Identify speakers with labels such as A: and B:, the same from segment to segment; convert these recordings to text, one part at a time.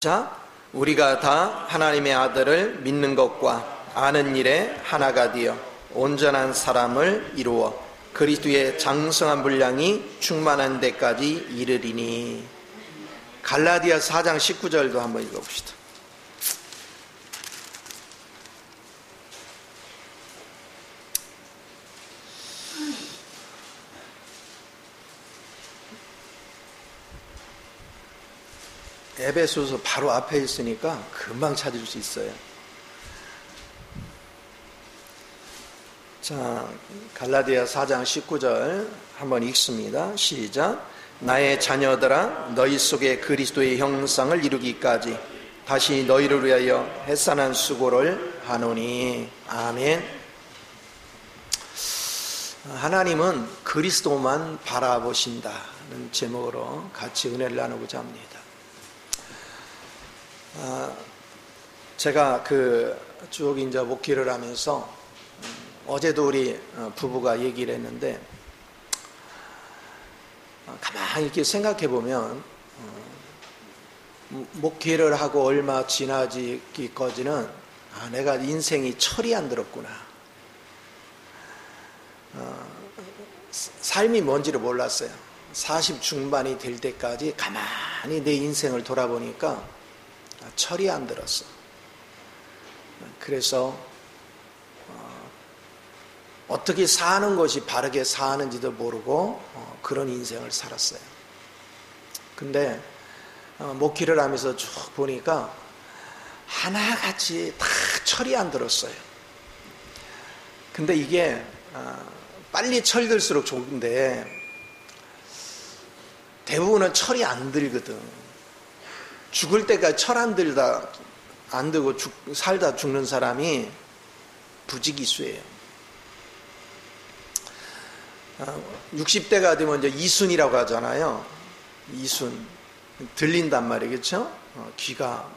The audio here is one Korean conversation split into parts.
A: 자, 우리가 다 하나님의 아들을 믿는 것과 아는 일에 하나가 되어 온전한 사람을 이루어 그리스도의 장성한 분량이 충만한 데까지 이르리니. 갈라디아서 4장 19절도 한번 읽어봅시다. 에베소서 바로 앞에 있으니까 금방 찾을 수 있어요. 자, 갈라디아 4장 19절 한번 읽습니다. 시작. 나의 자녀들아, 너희 속에 그리스도의 형상을 이루기까지 다시 너희를 위하여 해산한 수고를 하노니. 아멘. 하나님은 그리스도만 바라보신다는 제목으로 같이 은혜를 나누고자 합니다. 제가 쭉 이제 목회를 하면서 어제도 우리 부부가 얘기를 했는데, 가만히 이렇게 생각해 보면 목회를 하고 얼마 지나기까지는 내가 인생이 철이 안 들었구나, 삶이 뭔지를 몰랐어요. 40 중반이 될 때까지 가만히 내 인생을 돌아보니까 철이 안 들었어. 그래서 어떻게 사는 것이 바르게 사는지도 모르고 그런 인생을 살았어요. 근데 목회를 하면서 쭉 보니까 하나같이 다 철이 안 들었어요. 근데 이게 빨리 철들수록 좋은데 대부분은 철이 안 들거든. 죽을 때까지 철 안 들고 살다 죽는 사람이 부지기수예요. 60대가 되면 이제 이순이라고 하잖아요. 이순. 들린단 말이겠죠? 귀가.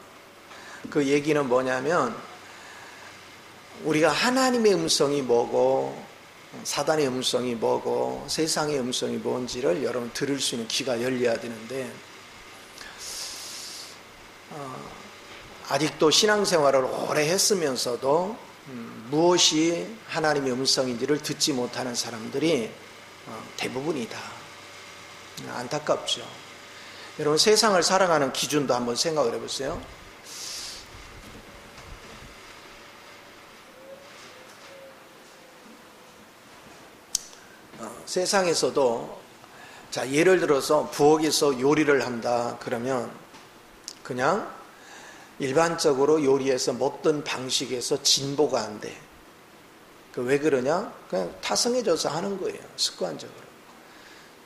A: 그 얘기는 뭐냐면, 우리가 하나님의 음성이 뭐고, 사단의 음성이 뭐고, 세상의 음성이 뭔지를 여러분 들을 수 있는 귀가 열려야 되는데, 아직도 신앙생활을 오래 했으면서도 무엇이 하나님의 음성인지를 듣지 못하는 사람들이 대부분이다. 안타깝죠. 여러분, 세상을 살아가는 기준도 한번 생각을 해보세요. 세상에서도, 자, 예를 들어서 부엌에서 요리를 한다 그러면 그냥 일반적으로 요리해서 먹던 방식에서 진보가 안 돼. 왜 그러냐? 그냥 타성해져서 하는 거예요. 습관적으로.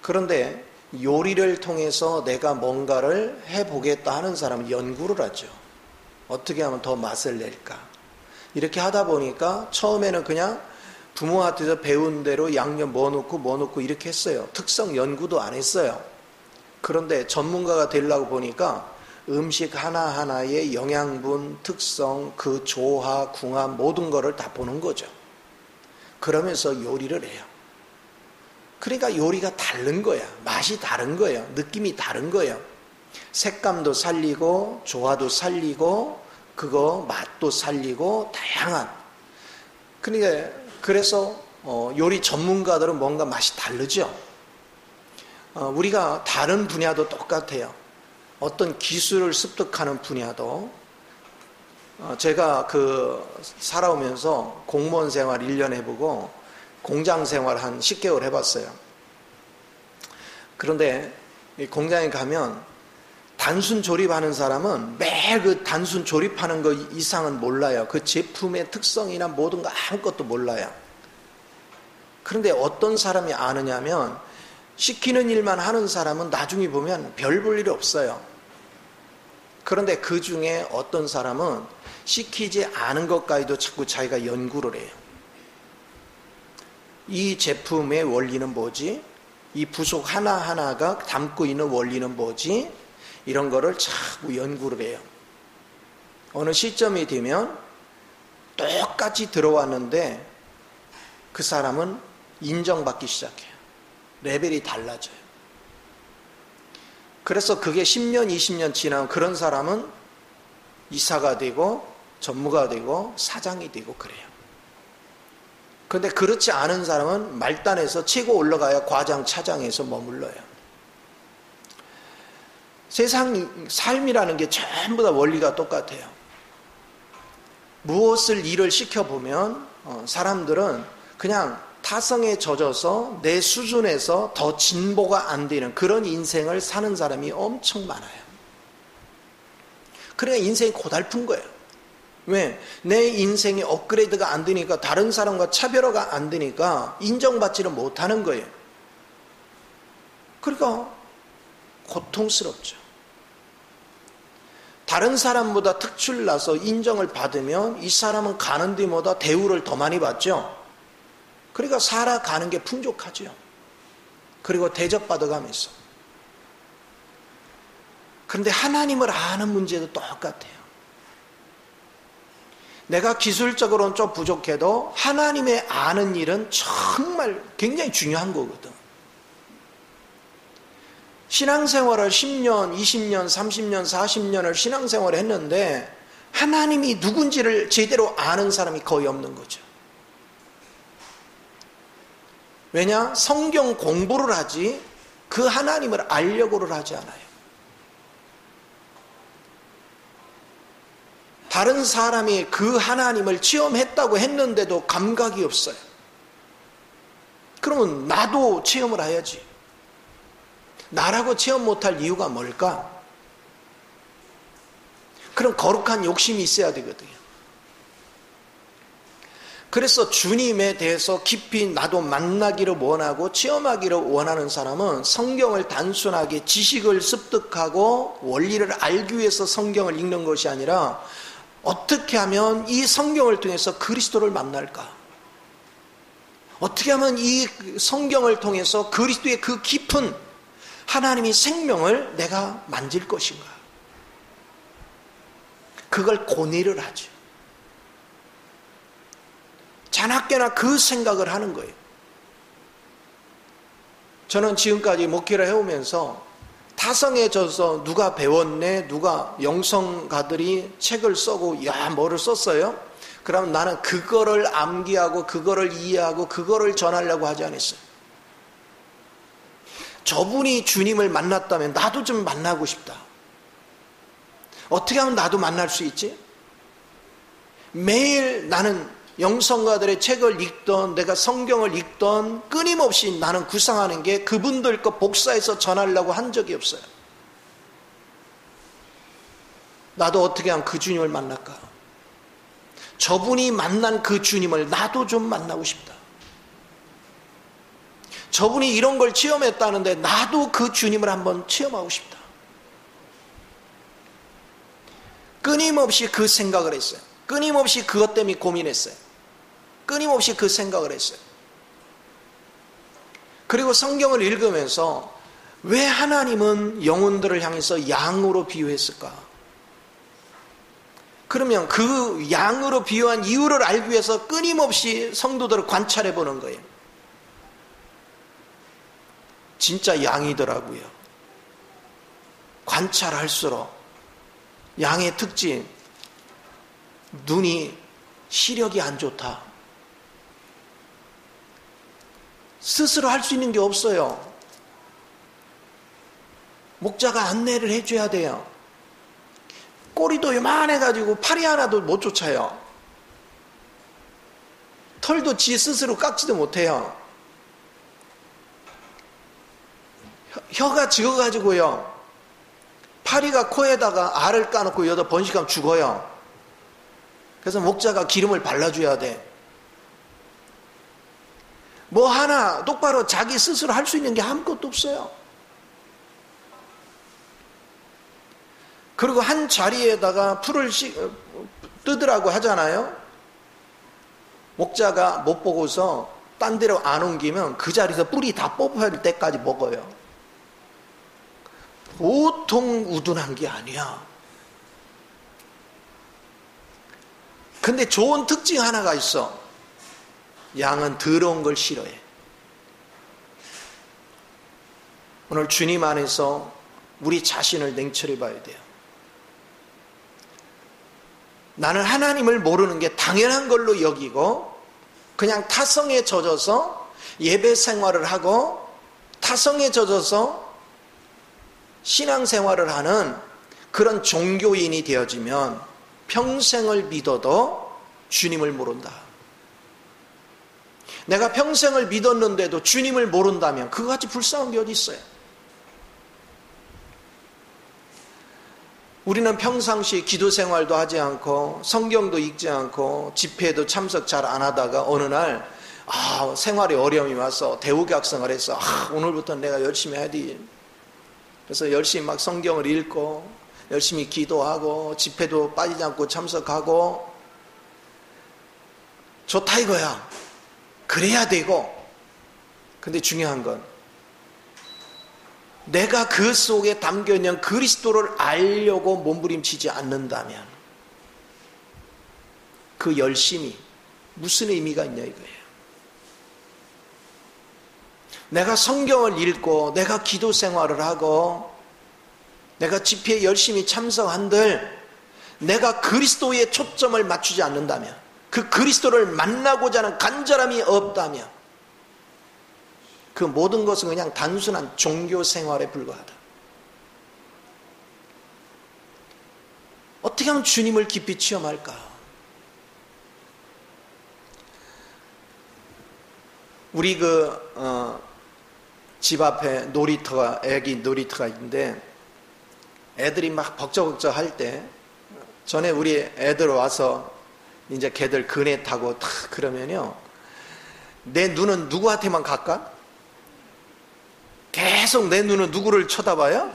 A: 그런데 요리를 통해서 내가 뭔가를 해보겠다 하는 사람은 연구를 하죠. 어떻게 하면 더 맛을 낼까? 이렇게 하다 보니까 처음에는 그냥 부모한테서 배운 대로 양념 뭐 넣고 이렇게 했어요. 특성 연구도 안 했어요. 그런데 전문가가 되려고 보니까 음식 하나하나의 영양분, 특성, 그 조화, 궁합 모든 거를 다 보는 거죠. 그러면서 요리를 해요. 그러니까 요리가 다른 거야. 맛이 다른 거예요. 느낌이 다른 거예요. 색감도 살리고 조화도 살리고 그거 맛도 살리고 다양한. 그러니까 그래서 요리 전문가들은 뭔가 맛이 다르죠. 우리가 다른 분야도 똑같아요. 어떤 기술을 습득하는 분야도, 제가 살아오면서 공무원 생활 1년 해보고 공장 생활 한 10개월 해봤어요. 그런데 공장에 가면 단순 조립하는 사람은 매일 그 단순 조립하는 거 이상은 몰라요. 그 제품의 특성이나 모든 거 아무것도 몰라요. 그런데 어떤 사람이 아느냐면, 시키는 일만 하는 사람은 나중에 보면 별 볼 일이 없어요. 그런데 그 중에 어떤 사람은 시키지 않은 것까지도 자꾸 자기가 연구를 해요. 이 제품의 원리는 뭐지? 이 부속 하나하나가 담고 있는 원리는 뭐지? 이런 거를 자꾸 연구를 해요. 어느 시점이 되면 똑같이 들어왔는데 그 사람은 인정받기 시작해요. 레벨이 달라져요. 그래서 그게 10년, 20년 지나면 그런 사람은 이사가 되고 전무가 되고 사장이 되고 그래요. 그런데 그렇지 않은 사람은 말단에서 최고 올라가야 과장, 차장에서 머물러요. 세상 삶이라는 게 전부 다 원리가 똑같아요. 무엇을 일을 시켜보면 사람들은 그냥 타성에 젖어서 내 수준에서 더 진보가 안 되는 그런 인생을 사는 사람이 엄청 많아요. 그러니까 인생이 고달픈 거예요. 왜? 내 인생이 업그레이드가 안 되니까, 다른 사람과 차별화가 안 되니까 인정받지를 못하는 거예요. 그러니까 고통스럽죠. 다른 사람보다 특출나서 인정을 받으면 이 사람은 가는 데마다 대우를 더 많이 받죠. 그러니까 살아가는 게 풍족하죠. 그리고 대접받아가면서. 그런데 하나님을 아는 문제도 똑같아요. 내가 기술적으로는 좀 부족해도 하나님의 아는 일은 정말 굉장히 중요한 거거든. 신앙생활을 10년, 20년, 30년, 40년을 신앙생활을 했는데 하나님이 누군지를 제대로 아는 사람이 거의 없는 거죠. 왜냐? 성경 공부를 하지 그 하나님을 알려고를 하지 않아요. 다른 사람이 그 하나님을 체험했다고 했는데도 감각이 없어요. 그러면 나도 체험을 해야지. 나라고 체험 못할 이유가 뭘까? 그런 거룩한 욕심이 있어야 되거든요. 그래서 주님에 대해서 깊이 나도 만나기를 원하고 체험하기를 원하는 사람은 성경을 단순하게 지식을 습득하고 원리를 알기 위해서 성경을 읽는 것이 아니라 어떻게 하면 이 성경을 통해서 그리스도를 만날까? 어떻게 하면 이 성경을 통해서 그리스도의 그 깊은 하나님의 생명을 내가 만질 것인가? 그걸 고뇌를 하죠. 자나깨나 그 생각을 하는 거예요. 저는 지금까지 목회를 해오면서 타성에 져서 누가 배웠네, 누가 영성가들이 책을 써고 야 뭐를 썼어요? 그럼 나는 그거를 암기하고 그거를 이해하고 그거를 전하려고 하지 않았어요. 저분이 주님을 만났다면 나도 좀 만나고 싶다. 어떻게 하면 나도 만날 수 있지? 매일 나는 영성가들의 책을 읽던, 내가 성경을 읽던 끊임없이 나는 구상하는 게 그분들 거 복사해서 전하려고 한 적이 없어요. 나도 어떻게 하면 그 주님을 만날까? 저분이 만난 그 주님을 나도 좀 만나고 싶다. 저분이 이런 걸 체험했다는데 나도 그 주님을 한번 체험하고 싶다. 끊임없이 그 생각을 했어요. 끊임없이 그것 때문에 고민했어요. 끊임없이 그 생각을 했어요. 그리고 성경을 읽으면서 왜 하나님은 영혼들을 향해서 양으로 비유했을까? 그러면 그 양으로 비유한 이유를 알기 위해서 끊임없이 성도들을 관찰해 보는 거예요. 진짜 양이더라고요. 관찰할수록 양의 특징, 눈이 시력이 안 좋다. 스스로 할 수 있는 게 없어요. 목자가 안내를 해줘야 돼요. 꼬리도 요만해가지고 팔이 하나도 못 쫓아요. 털도 지 스스로 깎지도 못해요. 혀가 적어가지고요. 파리가 코에다가 알을 까놓고 여기다 번식하면 죽어요. 그래서 목자가 기름을 발라줘야 돼. 뭐 하나 똑바로 자기 스스로 할 수 있는 게 아무것도 없어요. 그리고 한 자리에다가 풀을 뜯으라고 하잖아요. 목자가 못 보고서 딴 데로 안 옮기면 그 자리에서 뿌리 다 뽑힐 때까지 먹어요. 보통 우둔한 게 아니야. 근데 좋은 특징 하나가 있어. 양은 더러운 걸 싫어해. 오늘 주님 안에서 우리 자신을 냉철히 봐야 돼요. 나는 하나님을 모르는 게 당연한 걸로 여기고 그냥 타성에 젖어서 예배 생활을 하고 타성에 젖어서 신앙생활을 하는 그런 종교인이 되어지면 평생을 믿어도 주님을 모른다. 내가 평생을 믿었는데도 주님을 모른다면 그거같이 불쌍한 게 어디 있어요? 우리는 평상시 기도 생활도 하지 않고 성경도 읽지 않고 집회도 참석 잘 안 하다가 어느 날 생활에 어려움이 와서 대우각성을 해서 오늘부터 내가 열심히 해야 돼. 그래서 열심히 막 성경을 읽고 열심히 기도하고 집회도 빠지지 않고 참석하고 좋다 이거야. 그래야 되고, 근데 중요한 건 내가 그 속에 담겨있는 그리스도를 알려고 몸부림치지 않는다면 그 열심이 무슨 의미가 있냐 이거예요. 내가 성경을 읽고 내가 기도 생활을 하고 내가 집회에 열심히 참석한들 내가 그리스도에 초점을 맞추지 않는다면, 그 그리스도를 만나고자 하는 간절함이 없다면 그 모든 것은 그냥 단순한 종교 생활에 불과하다. 어떻게 하면 주님을 깊이 체험할까? 우리 집 앞에 놀이터가, 애기 놀이터가 있는데 애들이 막 벅적벅적 할 때 전에 우리 애들 와서 이제 걔들 그네 타고 탁 그러면요, 내 눈은 누구한테만 갈까? 계속 내 눈은 누구를 쳐다봐요?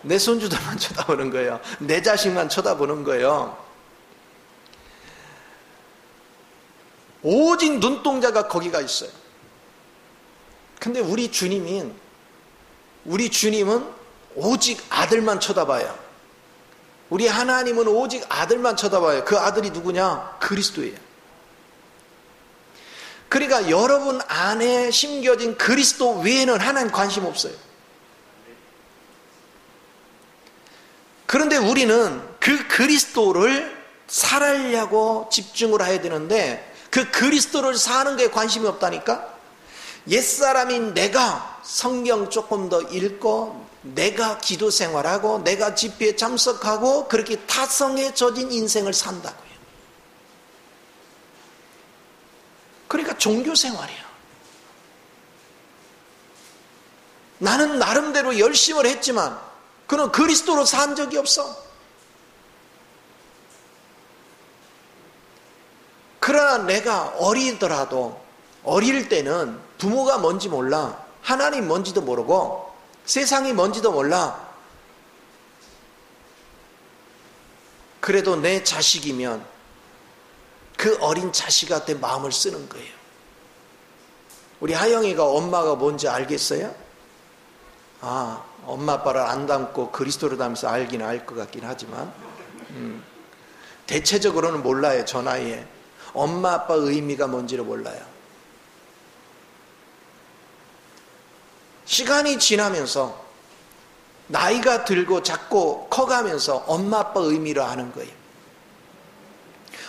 A: 내 손주들만 쳐다보는 거예요. 내 자식만 쳐다보는 거예요. 오직 눈동자가 거기가 있어요. 근데 우리 주님은 오직 아들만 쳐다봐요. 우리 하나님은 오직 아들만 쳐다봐요. 그 아들이 누구냐? 그리스도예요. 그러니까 여러분 안에 심겨진 그리스도 외에는 하나님 관심 없어요. 그런데 우리는 그 그리스도를 살아려고 집중을 해야 되는데 그 그리스도를 사는 게 관심이 없다니까? 옛사람인 내가 성경 조금 더 읽고 내가 기도 생활하고 내가 집회에 참석하고 그렇게 타성에 젖은 인생을 산다고요. 그러니까 종교 생활이야. 나는 나름대로 열심을 했지만 그는 그리스도로 산 적이 없어. 그러나 내가 어리더라도 어릴 때는 부모가 뭔지 몰라, 하나님 뭔지도 모르고 세상이 뭔지도 몰라. 그래도 내 자식이면 그 어린 자식한테 마음을 쓰는 거예요. 우리 하영이가 엄마가 뭔지 알겠어요? 엄마 아빠를 안 닮고 그리스도를 닮아서 알긴 알 것 같긴 하지만 대체적으로는 몰라요. 저 나이에 엄마 아빠 의미가 뭔지를 몰라요. 시간이 지나면서 나이가 들고 자꾸 커가면서 엄마 아빠 의미를 아는 거예요.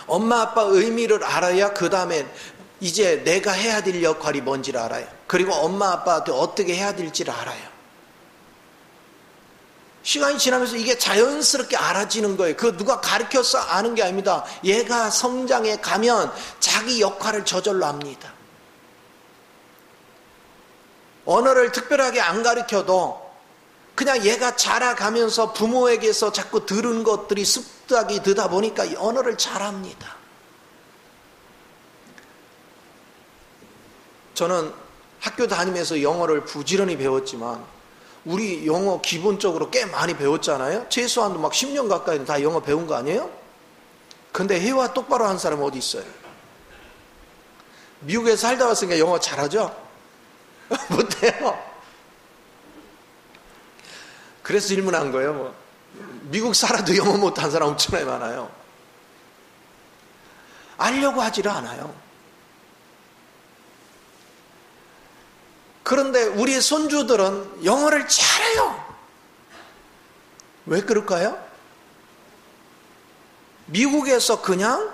A: 엄마 아빠 의미를 알아야 그 다음에 이제 내가 해야 될 역할이 뭔지를 알아요. 그리고 엄마 아빠한테 어떻게 해야 될지를 알아요. 시간이 지나면서 이게 자연스럽게 알아지는 거예요. 그거 누가 가르쳐서 아는 게 아닙니다. 얘가 성장해 가면 자기 역할을 저절로 압니다. 언어를 특별하게 안 가르쳐도 그냥 얘가 자라가면서 부모에게서 자꾸 들은 것들이 습득이 되다 보니까 언어를 잘합니다. 저는 학교 다니면서 영어를 부지런히 배웠지만 우리 영어 기본적으로 꽤 많이 배웠잖아요. 최소한도 막 10년 가까이 다 영어 배운 거 아니에요? 근데 회화 똑바로 하는 사람 어디 있어요? 미국에 살다 왔으니까 영어 잘하죠? 못해요. 그래서 질문한 거예요. 미국 살아도 영어 못한 사람 엄청나게 많아요. 알려고 하지를 않아요. 그런데 우리 손주들은 영어를 잘해요. 왜 그럴까요? 미국에서 그냥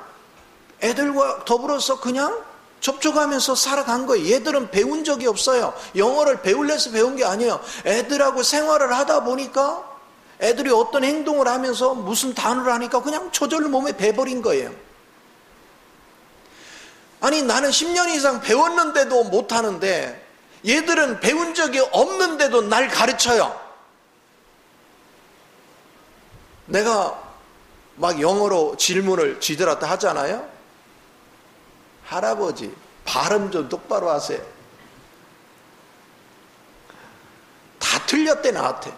A: 애들과 더불어서 그냥 접촉하면서 살아간 거예요. 얘들은 배운 적이 없어요. 영어를 배우려서 배운 게 아니에요. 애들하고 생활을 하다 보니까 애들이 어떤 행동을 하면서 무슨 단어를 하니까 그냥 저절로 몸에 배버린 거예요. 아니, 나는 10년 이상 배웠는데도 못하는데 얘들은 배운 적이 없는데도 날 가르쳐요. 내가 막 영어로 질문을 쥐들한테 하잖아요. 할아버지, 발음 좀 똑바로 하세요. 다 틀렸대, 나한테.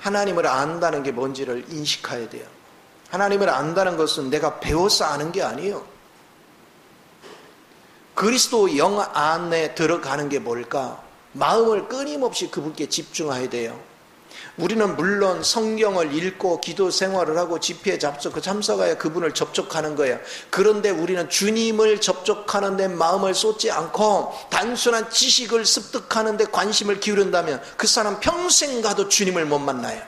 A: 하나님을 안다는 게 뭔지를 인식해야 돼요. 하나님을 안다는 것은 내가 배워서 아는 게 아니에요. 그리스도 영 안에 들어가는 게 뭘까? 마음을 끊임없이 그분께 집중해야 돼요. 우리는 물론 성경을 읽고 기도 생활을 하고 집회에 참석하여 그분을 접촉하는 거예요. 그런데 우리는 주님을 접촉하는 데 마음을 쏟지 않고 단순한 지식을 습득하는 데 관심을 기울인다면 그 사람 평생 가도 주님을 못 만나요.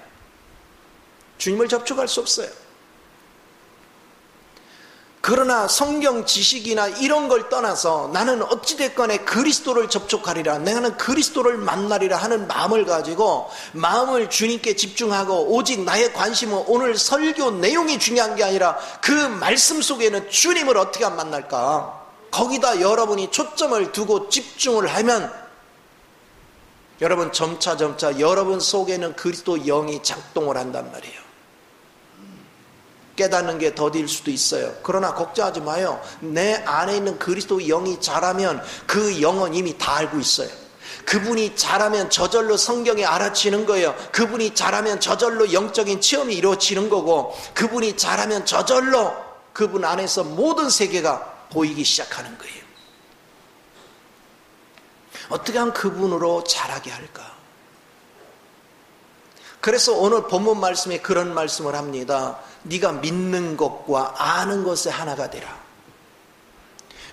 A: 주님을 접촉할 수 없어요. 그러나 성경 지식이나 이런 걸 떠나서 나는 어찌됐건에 그리스도를 접촉하리라, 나는 그리스도를 만나리라 하는 마음을 가지고 마음을 주님께 집중하고 오직 나의 관심은 오늘 설교 내용이 중요한 게 아니라 그 말씀 속에는 주님을 어떻게 만날까, 거기다 여러분이 초점을 두고 집중을 하면 여러분 점차 여러분 속에는 그리스도 영이 작동을 한단 말이에요. 깨닫는 게 더딜 수도 있어요. 그러나 걱정하지 마요. 내 안에 있는 그리스도 영이 자라면 그 영은 이미 다 알고 있어요. 그분이 자라면 저절로 성경이 알아지는 거예요. 그분이 자라면 저절로 영적인 체험이 이루어지는 거고, 그분이 자라면 저절로 그분 안에서 모든 세계가 보이기 시작하는 거예요. 어떻게 하면 그분으로 자라게 할까? 그래서 오늘 본문 말씀에 그런 말씀을 합니다. 네가 믿는 것과 아는 것의 하나가 되라.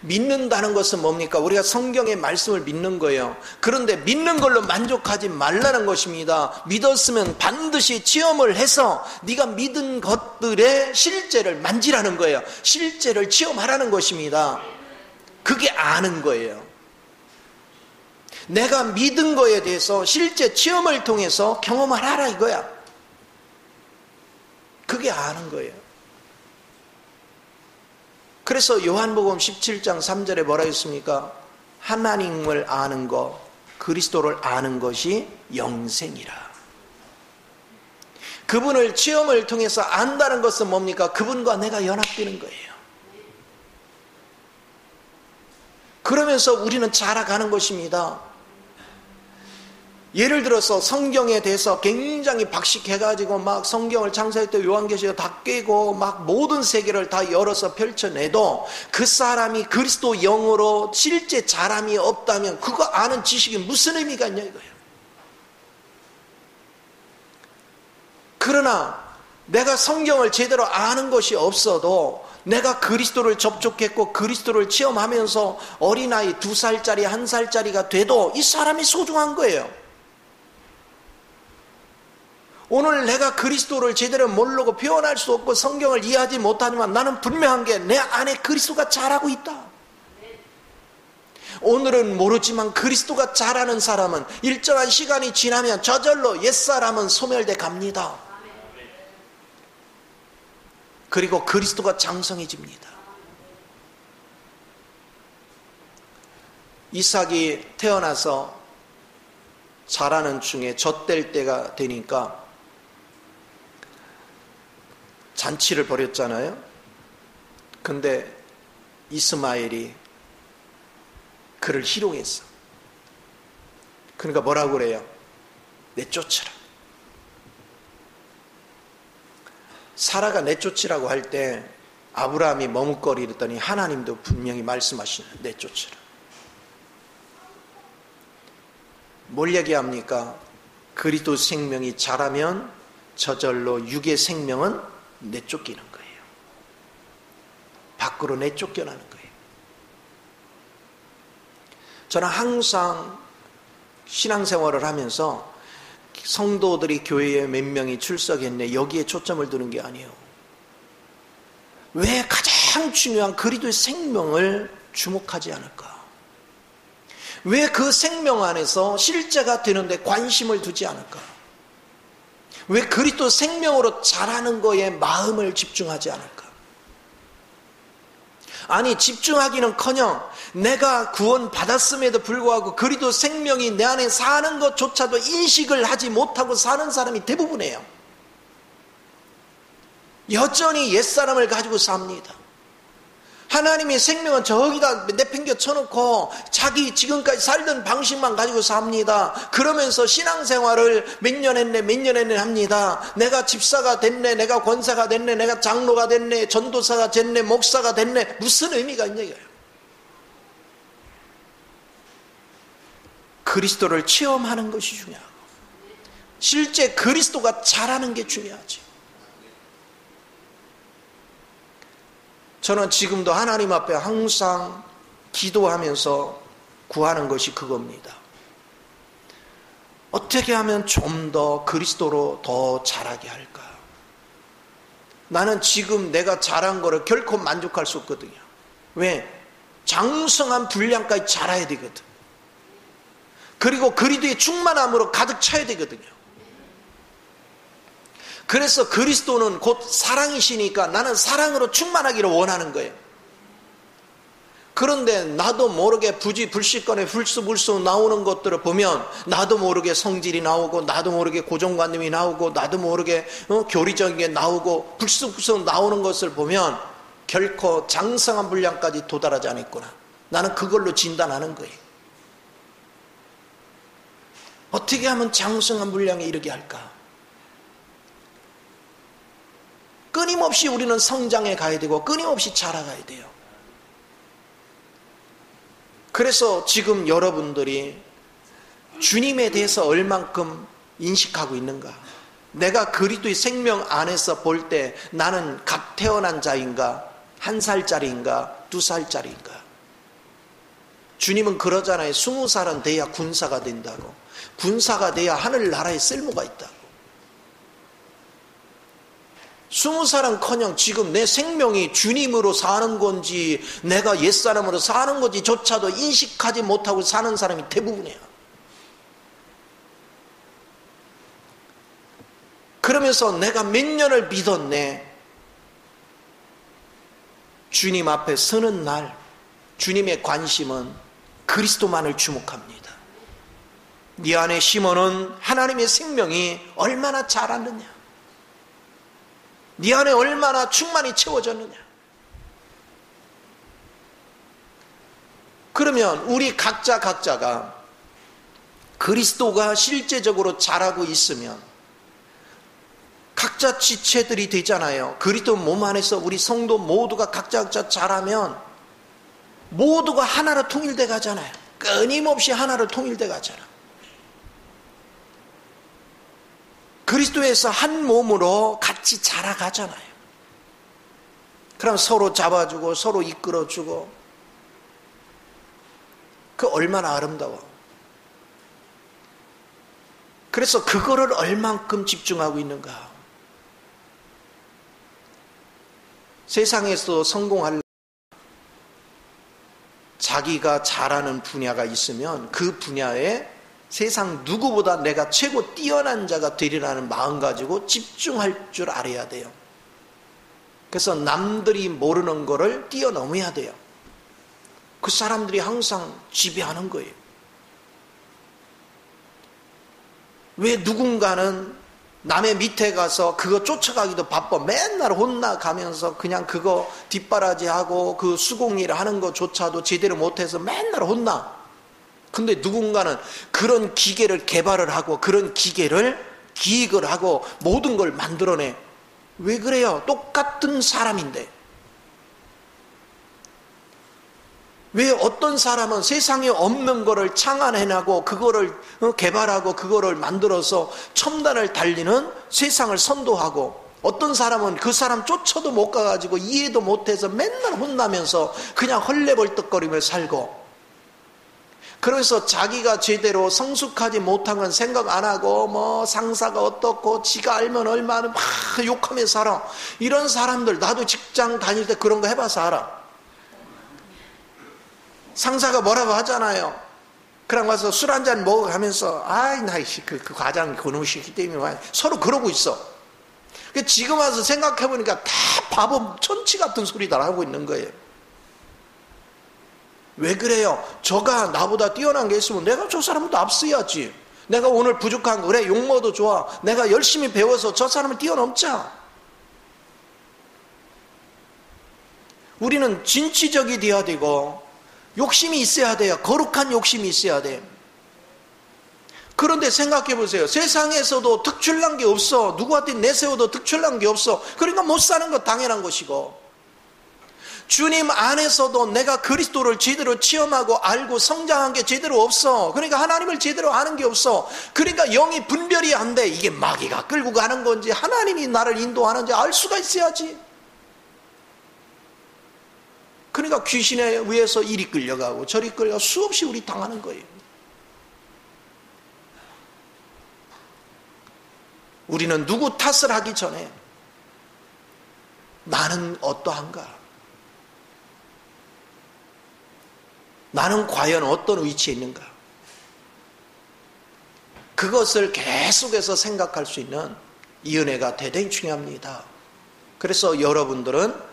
A: 믿는다는 것은 뭡니까? 우리가 성경의 말씀을 믿는 거예요. 그런데 믿는 걸로 만족하지 말라는 것입니다. 믿었으면 반드시 체험을 해서 네가 믿은 것들의 실제를 만지라는 거예요. 실제를 체험하라는 것입니다. 그게 아는 거예요. 내가 믿은 거에 대해서 실제 체험을 통해서 경험을 하라 이거야. 그게 아는 거예요. 그래서 요한복음 17장 3절에 뭐라 했습니까? 하나님을 아는 것, 그리스도를 아는 것이 영생이라. 그분을 체험을 통해서 안다는 것은 뭡니까? 그분과 내가 연합되는 거예요. 그러면서 우리는 자라가는 것입니다. 예를 들어서 성경에 대해서 굉장히 박식해가지고 막 성경을 창세할 때 요한계시록 다 깨고 막 모든 세계를 다 열어서 펼쳐내도 그 사람이 그리스도 영으로 실제 자람이 없다면 그거 아는 지식이 무슨 의미가 있냐 이거예요. 그러나 내가 성경을 제대로 아는 것이 없어도 내가 그리스도를 접촉했고 그리스도를 체험하면서 어린아이 2살짜리 1살짜리가 돼도 이 사람이 소중한 거예요. 오늘 내가 그리스도를 제대로 모르고 표현할 수 없고 성경을 이해하지 못하지만 나는 분명한 게 내 안에 그리스도가 자라고 있다. 오늘은 모르지만 그리스도가 자라는 사람은 일정한 시간이 지나면 저절로 옛사람은 소멸돼 갑니다. 그리고 그리스도가 장성해집니다. 이삭이 태어나서 자라는 중에 젖될 때가 되니까 잔치를 벌였잖아요. 근데 이스마엘이 그를 희롱했어. 그러니까 뭐라고 그래요? 내쫓으라. 사라가 내쫓으라고 할 때 아브라함이 머뭇거리더니 하나님도 분명히 말씀하시는 내쫓으라. 뭘 얘기합니까? 그리스도 생명이 자라면 저절로 육의 생명은 내쫓기는 거예요. 밖으로 내쫓겨나는 거예요. 저는 항상 신앙생활을 하면서 성도들이 교회에 몇 명이 출석했네, 여기에 초점을 두는 게 아니에요. 왜 가장 중요한 그리스도의 생명을 주목하지 않을까? 왜 그 생명 안에서 실제가 되는데 관심을 두지 않을까? 왜 그리스도 생명으로 자라는 거에 마음을 집중하지 않을까? 아니, 집중하기는커녕 내가 구원 받았음에도 불구하고 그리스도 생명이 내 안에 사는 것조차도 인식을 하지 못하고 사는 사람이 대부분이에요. 여전히 옛사람을 가지고 삽니다. 하나님의 생명은 저기다 내팽겨 쳐놓고 자기 지금까지 살던 방식만 가지고 삽니다. 그러면서 신앙생활을 몇 년 했네 합니다. 내가 집사가 됐네, 내가 권사가 됐네, 내가 장로가 됐네, 전도사가 됐네, 목사가 됐네. 무슨 의미가 있냐 이거예요. 그리스도를 체험하는 것이 중요하고 실제 그리스도가 자라는 게 중요하지. 저는 지금도 하나님 앞에 항상 기도하면서 구하는 것이 그겁니다. 어떻게 하면 좀 더 그리스도로 더 자라게 할까? 나는 지금 내가 자란 거를 결코 만족할 수 없거든요. 왜? 장성한 분량까지 자라야 되거든. 그리고 그리스도의 충만함으로 가득 차야 되거든요. 그래서 그리스도는 곧 사랑이시니까 나는 사랑으로 충만하기를 원하는 거예요. 그런데 나도 모르게 부지불식간에 불쑥불쑥 나오는 것들을 보면 나도 모르게 성질이 나오고 나도 모르게 고정관념이 나오고 나도 모르게 교리적인 게 나오고 불쑥불쑥 나오는 것을 보면 결코 장성한 분량까지 도달하지 않았구나. 나는 그걸로 진단하는 거예요. 어떻게 하면 장성한 분량에 이르게 할까? 끊임없이 우리는 성장해 가야 되고 끊임없이 자라가야 돼요. 그래서 지금 여러분들이 주님에 대해서 얼만큼 인식하고 있는가? 내가 그리스도의 생명 안에서 볼 때 나는 갓 태어난 자인가? 1살짜리인가? 2살짜리인가? 주님은 그러잖아요. 20살은 돼야 군사가 된다고. 군사가 돼야 하늘나라에 쓸모가 있다고. 20살은커녕 지금 내 생명이 주님으로 사는 건지 내가 옛사람으로 사는 건지 조차도 인식하지 못하고 사는 사람이 대부분이야. 그러면서 내가 몇 년을 믿었네. 주님 앞에 서는 날 주님의 관심은 그리스도만을 주목합니다. 네 안에 심어놓은 하나님의 생명이 얼마나 자랐느냐, 네 안에 얼마나 충만히 채워졌느냐. 그러면 우리 각자가 그리스도가 실제적으로 자라고 있으면 각자 지체들이 되잖아요. 그리스도 몸 안에서 우리 성도 모두가 각자 자라면 모두가 하나로 통일돼 가잖아요. 끊임없이 하나로 통일돼 가잖아. 그리스도에서 한 몸으로 같이 자라가잖아요. 그럼 서로 잡아주고 서로 이끌어주고, 그 얼마나 아름다워. 그래서 그거를 얼만큼 집중하고 있는가. 세상에서 성공할 자기가 잘하는 분야가 있으면 그 분야에 세상 누구보다 내가 최고 뛰어난 자가 되리라는 마음 가지고 집중할 줄 알아야 돼요. 그래서 남들이 모르는 거를 뛰어넘어야 돼요. 그 사람들이 항상 지배하는 거예요. 왜 누군가는 남의 밑에 가서 그거 쫓아가기도 바빠. 맨날 혼나가면서 그냥 그거 뒷바라지하고 그 수공일 하는 것조차도 제대로 못해서 맨날 혼나. 근데 누군가는 그런 기계를 개발을 하고 그런 기계를 기획을 하고 모든 걸 만들어내. 왜 그래요? 똑같은 사람인데. 왜 어떤 사람은 세상에 없는 거를 창안해내고 그거를 개발하고 그거를 만들어서 첨단을 달리는 세상을 선도하고, 어떤 사람은 그 사람 쫓아도 못 가가지고 이해도 못해서 맨날 혼나면서 그냥 헐레벌떡거리며 살고, 그래서 자기가 제대로 성숙하지 못한 건 생각 안 하고 뭐 상사가 어떻고 지가 알면 얼마나 막 욕하며 살아. 이런 사람들 나도 직장 다닐 때 그런 거 해봐서 알아. 상사가 뭐라고 하잖아요. 그럼 가서 술 한잔 먹어가면서 아이 나 그 과장 그놈 시기 때문에 서로 그러고 있어. 지금 와서 생각해보니까 다 바보 천치 같은 소리다 하고 있는 거예요. 왜 그래요? 저가 나보다 뛰어난 게 있으면 내가 저 사람보다 앞서야지. 내가 오늘 부족한 거 그래 용모도 좋아. 내가 열심히 배워서 저 사람을 뛰어넘자. 우리는 진취적이 되어야 되고 욕심이 있어야 돼요. 거룩한 욕심이 있어야 돼요. 그런데 생각해 보세요. 세상에서도 특출난 게 없어. 누구한테 내세워도 특출난 게 없어. 그러니까 못 사는 건 당연한 것이고, 주님 안에서도 내가 그리스도를 제대로 체험하고 알고 성장한 게 제대로 없어. 그러니까 하나님을 제대로 아는 게 없어. 그러니까 영이 분별이 안 돼. 이게 마귀가 끌고 가는 건지 하나님이 나를 인도하는지 알 수가 있어야지. 그러니까 귀신에 의해서 이리 끌려가고 저리 끌려가고 수없이 우리 당하는 거예요. 우리는 누구 탓을 하기 전에 나는 어떠한가? 나는 과연 어떤 위치에 있는가? 그것을 계속해서 생각할 수 있는 이 은혜가 대단히 중요합니다. 그래서 여러분들은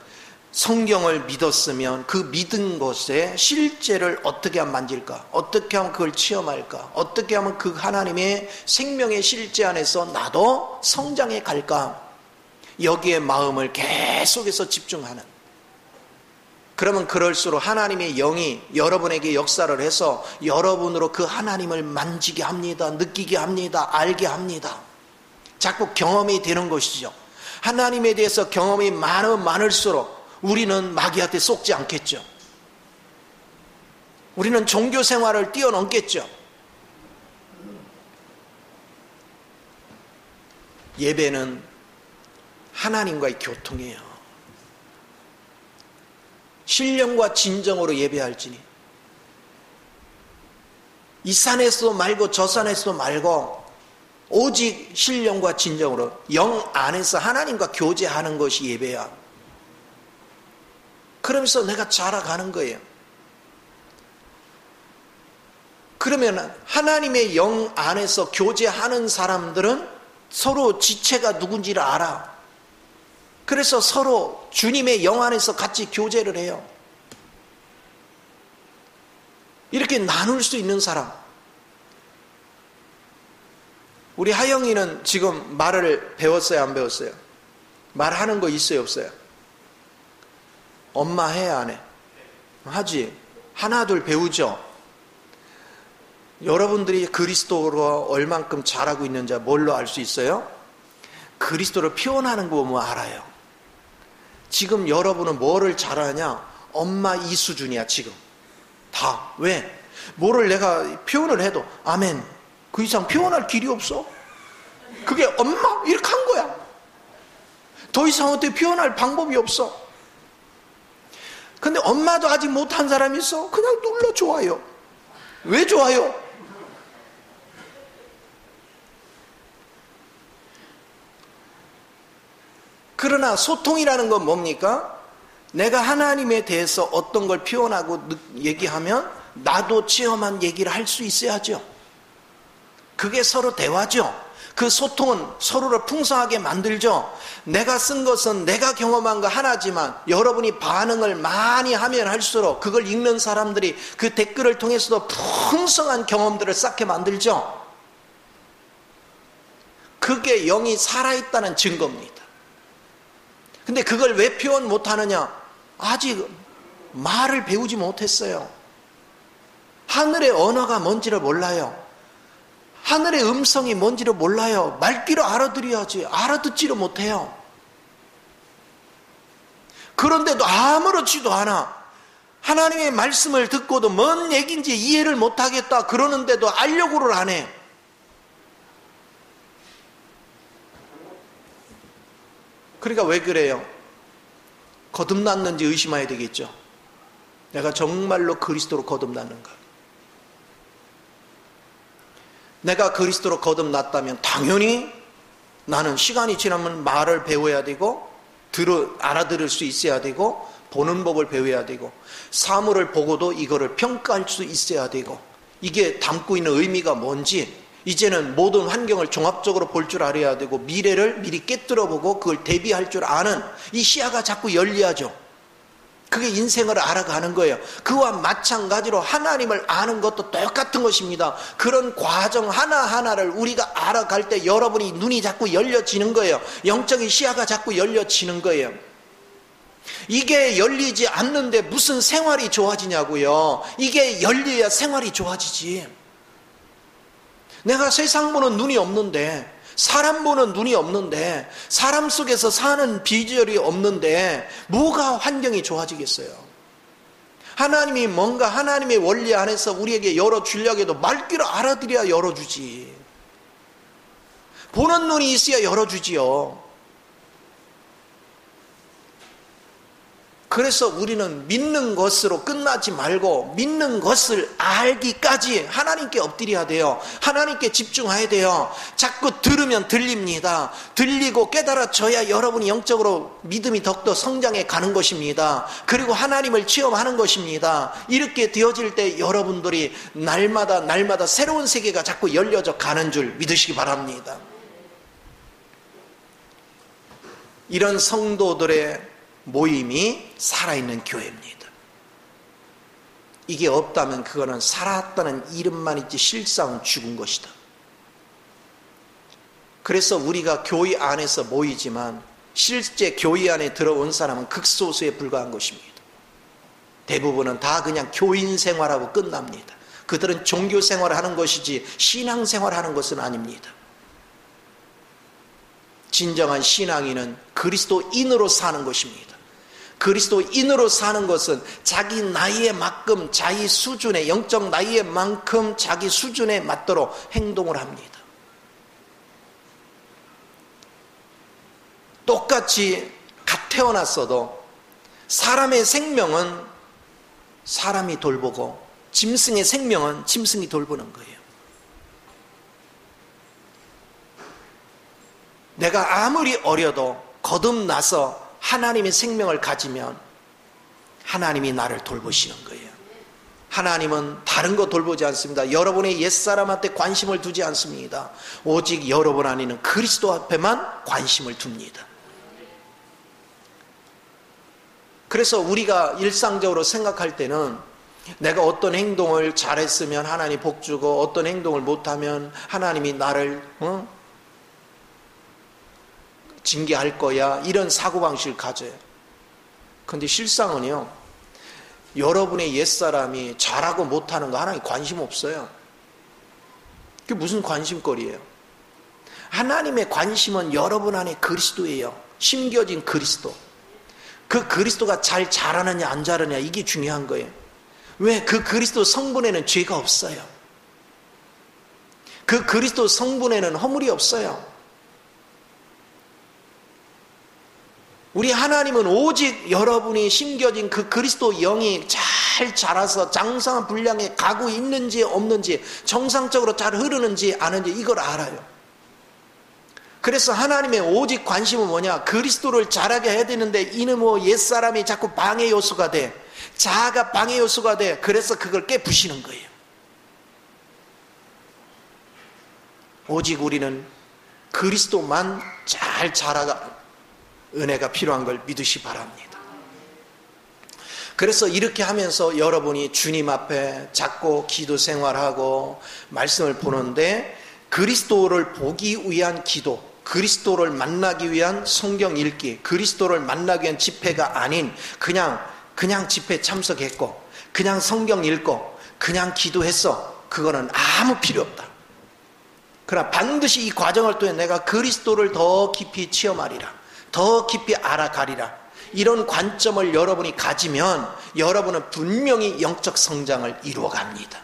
A: 성경을 믿었으면 그 믿은 것에 실제를 어떻게 하면 만질까? 어떻게 하면 그걸 체험할까? 어떻게 하면 그 하나님의 생명의 실제 안에서 나도 성장해 갈까? 여기에 마음을 계속해서 집중하는. 그러면 그럴수록 하나님의 영이 여러분에게 역사를 해서 여러분으로 그 하나님을 만지게 합니다. 느끼게 합니다. 알게 합니다. 자꾸 경험이 되는 것이죠. 하나님에 대해서 경험이 많을수록 우리는 마귀한테 속지 않겠죠. 우리는 종교 생활을 뛰어넘겠죠. 예배는 하나님과의 교통이에요. 신령과 진정으로 예배할지니 이 산에서도 말고 저 산에서도 말고 오직 신령과 진정으로 영 안에서 하나님과 교제하는 것이 예배야. 그러면서 내가 자라가는 거예요. 그러면 하나님의 영 안에서 교제하는 사람들은 서로 지체가 누군지를 알아. 그래서 서로 주님의 영 안에서 같이 교제를 해요. 이렇게 나눌 수 있는 사람. 우리 하영이는 지금 말을 배웠어요, 안 배웠어요? 말하는 거 있어요, 없어요? 엄마 해, 안 해? 하지. 하나 둘 배우죠. 여러분들이 그리스도로 얼만큼 잘하고 있는지 뭘로 알 수 있어요? 그리스도를 표현하는 거 보면 알아요. 지금 여러분은 뭐를 잘하냐? 엄마 이 수준이야 지금. 다. 왜? 뭐를 내가 표현을 해도 아멘. 그 이상 표현할 길이 없어. 그게 엄마 이렇게 한 거야. 더 이상 어떻게 표현할 방법이 없어. 근데 엄마도 아직 못한 사람이 있어. 그냥 눌러 좋아요. 왜 좋아요? 그러나 소통이라는 건 뭡니까? 내가 하나님에 대해서 어떤 걸 표현하고 얘기하면 나도 체험한 얘기를 할 수 있어야죠. 그게 서로 대화죠. 그 소통은 서로를 풍성하게 만들죠. 내가 쓴 것은 내가 경험한 거 하나지만 여러분이 반응을 많이 하면 할수록 그걸 읽는 사람들이 그 댓글을 통해서도 풍성한 경험들을 쌓게 만들죠. 그게 영이 살아있다는 증거입니다. 근데 그걸 왜 표현 못하느냐? 아직 말을 배우지 못했어요. 하늘의 언어가 뭔지를 몰라요. 하늘의 음성이 뭔지를 몰라요. 말귀로 알아들어야지. 알아듣지를 못해요. 그런데도 아무렇지도 않아. 하나님의 말씀을 듣고도 뭔 얘기인지 이해를 못하겠다 그러는데도 알려고를 안 해. 그러니까 왜 그래요? 거듭났는지 의심해야 되겠죠. 내가 정말로 그리스도로 거듭났는가? 내가 그리스도로 거듭났다면 당연히 나는 시간이 지나면 말을 배워야 되고 알아들을 수 있어야 되고 보는 법을 배워야 되고 사물을 보고도 이거를 평가할 수 있어야 되고 이게 담고 있는 의미가 뭔지 이제는 모든 환경을 종합적으로 볼 줄 알아야 되고 미래를 미리 깨뜨려 보고 그걸 대비할 줄 아는 이 시야가 자꾸 열려야죠. 그게 인생을 알아가는 거예요. 그와 마찬가지로 하나님을 아는 것도 똑같은 것입니다. 그런 과정 하나하나를 우리가 알아갈 때 여러분이 눈이 자꾸 열려지는 거예요. 영적인 시야가 자꾸 열려지는 거예요. 이게 열리지 않는데 무슨 생활이 좋아지냐고요. 이게 열려야 생활이 좋아지지. 내가 세상 보는 눈이 없는데, 사람 보는 눈이 없는데, 사람 속에서 사는 비주얼이 없는데 뭐가 환경이 좋아지겠어요? 하나님이 뭔가 하나님의 원리 안에서 우리에게 열어주려고 해도 말귀를 알아들여야 열어주지. 보는 눈이 있어야 열어주지요. 그래서 우리는 믿는 것으로 끝나지 말고 믿는 것을 알기까지 하나님께 엎드려야 돼요. 하나님께 집중해야 돼요. 자꾸 들으면 들립니다. 들리고 깨달아져야 여러분이 영적으로 믿음이 더욱더 성장해 가는 것입니다. 그리고 하나님을 체험하는 것입니다. 이렇게 되어질 때 여러분들이 날마다 새로운 세계가 자꾸 열려져 가는 줄 믿으시기 바랍니다. 이런 성도들의 모임이 살아있는 교회입니다. 이게 없다면 그거는 살았다는 이름만 있지 실상은 죽은 것이다. 그래서 우리가 교회 안에서 모이지만 실제 교회 안에 들어온 사람은 극소수에 불과한 것입니다. 대부분은 다 그냥 교인 생활하고 끝납니다. 그들은 종교 생활을 하는 것이지 신앙 생활을 하는 것은 아닙니다. 진정한 신앙인은 그리스도인으로 사는 것입니다. 그리스도인으로 사는 것은 자기 나이에 만큼 자기 수준의 영적 나이에 만큼 자기 수준에 맞도록 행동을 합니다. 똑같이 갓 태어났어도 사람의 생명은 사람이 돌보고 짐승의 생명은 짐승이 돌보는 거예요. 내가 아무리 어려도 거듭나서 하나님의 생명을 가지면 하나님이 나를 돌보시는 거예요. 하나님은 다른 거 돌보지 않습니다. 여러분의 옛사람한테 관심을 두지 않습니다. 오직 여러분 안에 있는 그리스도 앞에만 관심을 둡니다. 그래서 우리가 일상적으로 생각할 때는 내가 어떤 행동을 잘했으면 하나님 복 주고 어떤 행동을 못하면 하나님이 나를 징계할 거야, 이런 사고방식을 가져요. 그런데 실상은요, 여러분의 옛사람이 잘하고 못하는 거 하나님 관심 없어요. 그게 무슨 관심거리예요? 하나님의 관심은 여러분 안에 그리스도예요. 심겨진 그리스도. 그 그리스도가 잘 자라느냐 안 자라느냐 이게 중요한 거예요. 왜? 그 그리스도 성분에는 죄가 없어요. 그 그리스도 성분에는 허물이 없어요. 우리 하나님은 오직 여러분이 심겨진 그 그리스도 영이 잘 자라서 장성한 분량에 가고 있는지 없는지, 정상적으로 잘 흐르는지 아는지 이걸 알아요. 그래서 하나님의 오직 관심은 뭐냐? 그리스도를 자라게 해야 되는데 이놈의 옛사람이 자꾸 방해 요소가 돼. 자아가 방해 요소가 돼. 그래서 그걸 깨부시는 거예요. 오직 우리는 그리스도만 잘 자라가 은혜가 필요한 걸 믿으시 바랍니다. 그래서 이렇게 하면서 여러분이 주님 앞에 자꾸 기도 생활하고 말씀을 보는데 그리스도를 보기 위한 기도, 그리스도를 만나기 위한 성경 읽기, 그리스도를 만나기 위한 집회가 아닌 그냥 집회 참석했고 그냥 성경 읽고 그냥 기도했어. 그거는 아무 필요 없다. 그러나 반드시 이 과정을 통해 내가 그리스도를 더 깊이 체험하리라, 더 깊이 알아가리라, 이런 관점을 여러분이 가지면 여러분은 분명히 영적 성장을 이루어갑니다.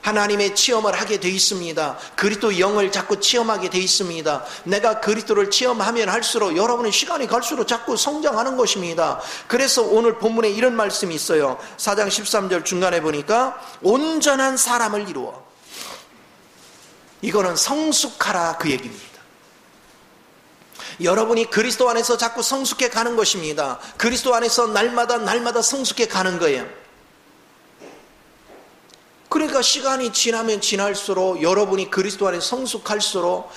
A: 하나님의 체험을 하게 돼 있습니다. 그리스도 영을 자꾸 체험하게 돼 있습니다. 내가 그리스도를 체험하면 할수록 여러분의 시간이 갈수록 자꾸 성장하는 것입니다. 그래서 오늘 본문에 이런 말씀이 있어요. 4장 13절 중간에 보니까 온전한 사람을 이루어. 이거는 성숙하라 그 얘기입니다. 여러분이 그리스도 안에서 자꾸 성숙해 가는 것입니다. 그리스도 안에서 날마다 성숙해 가는 거예요. 그러니까 시간이 지나면 지날수록 여러분이 그리스도 안에 성숙할수록